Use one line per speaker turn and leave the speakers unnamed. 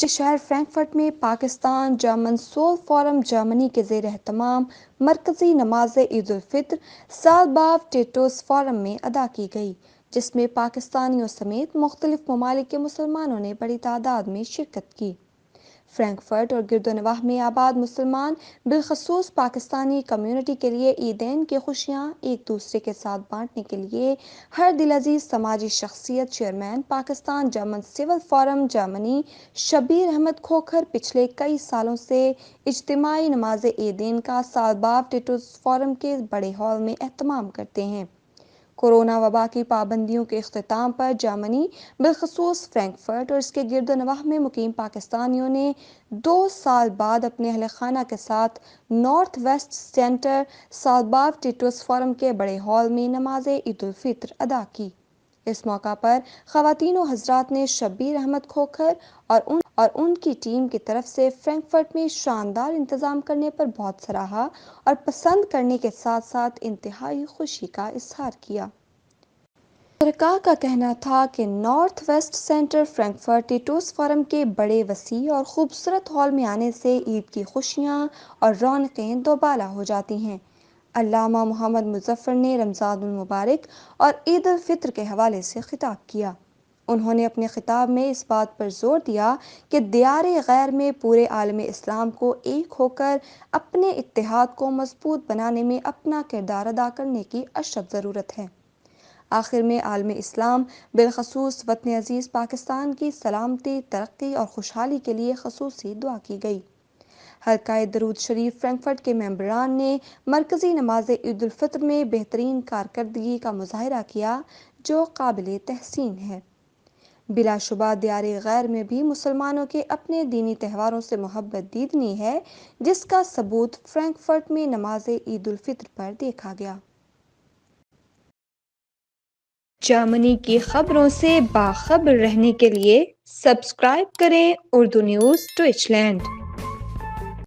شہر فرینکفرٹ میں Pakistan German civil forum Germany کے زیر اہتمام مرکزی نماز عید الفطر سال بعد ٹیٹوس فورم میں ادا کی گئی، جس میں پاکستانیوں سمیت مختلف ممالک کے مسلمانوں نے بڑی تعداد میں شرکت کی۔ فرینکفرٹ اور گرد و نواح میں آباد مسلمان بالخصوص پاکستانی کمیونٹی کے لیے عیدین کی خوشیاں ایک دوسرے کے ساتھ بانٹنے کے لیے ہر دل عزیز سماجی شخصیت chairman Pakistan German civil forum جرمنی شبیر احمد کھوکھر پچھلے کئی سالوں سے اجتماعی نماز عیدین کا سال بعد ٹیٹوس فورم کے بڑے ہال میں اہتمام کرتے ہیں۔ کورونا وبا کی پابندیوں کے اختتام پر جرمنی بالخصوص فرینکفرٹ اور اس کے گرد و نواح میں مقیم پاکستانیوں نے 2 سال بعد اپنے اہل خانہ کے ساتھ نارتھ ویسٹ سینٹر سال بعد ٹیٹوس فورم کے بڑے ہال میں نماز عید الفطر ادا کی۔ اس موقع پر خواتین و حضرات نے شبیر احمد کھوکھر اور ان کی ٹیم کی طرف سے فرینکفرٹ میں شاندار انتظام کرنے پر بہت سراہا اور پسند کرنے کے ساتھ ساتھ انتہائی خوشی کا اظہار کیا۔ شرکاء کا کہنا تھا کہ نارتھ ویسٹ سینٹر فرینکفرٹ ٹیٹوس فورم کے بڑے وسیع اور خوبصورت ہال میں آنے سے عید کی خوشیاں اور رونقیں دوبالا ہو جاتی ہیں۔ علامہ محمد مظفر نے رمضان المبارک اور عید الفطر کے حوالے سے خطاب کیا۔ انہوں نے اپنے خطاب میں اس بات پر زور دیا کہ دیار غیر میں پورے عالم اسلام کو ایک ہو کر اپنے اتحاد کو مضبوط بنانے میں اپنا کردار ادا کرنے کی اشد ضرورت ہے۔ آخر میں عالم اسلام بالخصوص وطن عزیز پاکستان کی سلامتی، ترقی اور خوشحالی کے لیے خصوصی دعا کی گئی۔ حلقہ درود شریف فرینکفرٹ کے ممبران نے مرکزی نماز عید الفطر میں بہترین کارکردگی کا مظاہرہ کیا، جو قابل تحسین ہے۔ بلا شبہ دیار غیر میں بھی مسلمانوں کے اپنے دینی تہواروں سے محبت دیدنی ہے، جس کا ثبوت فرینکفرٹ میں نماز عید الفطر پر دیکھا گیا۔ جرمنی کی خبروں سے باخبر رہنے کے لیے سبسکرائب کریں اردو نیوز ڈویچ لینڈ۔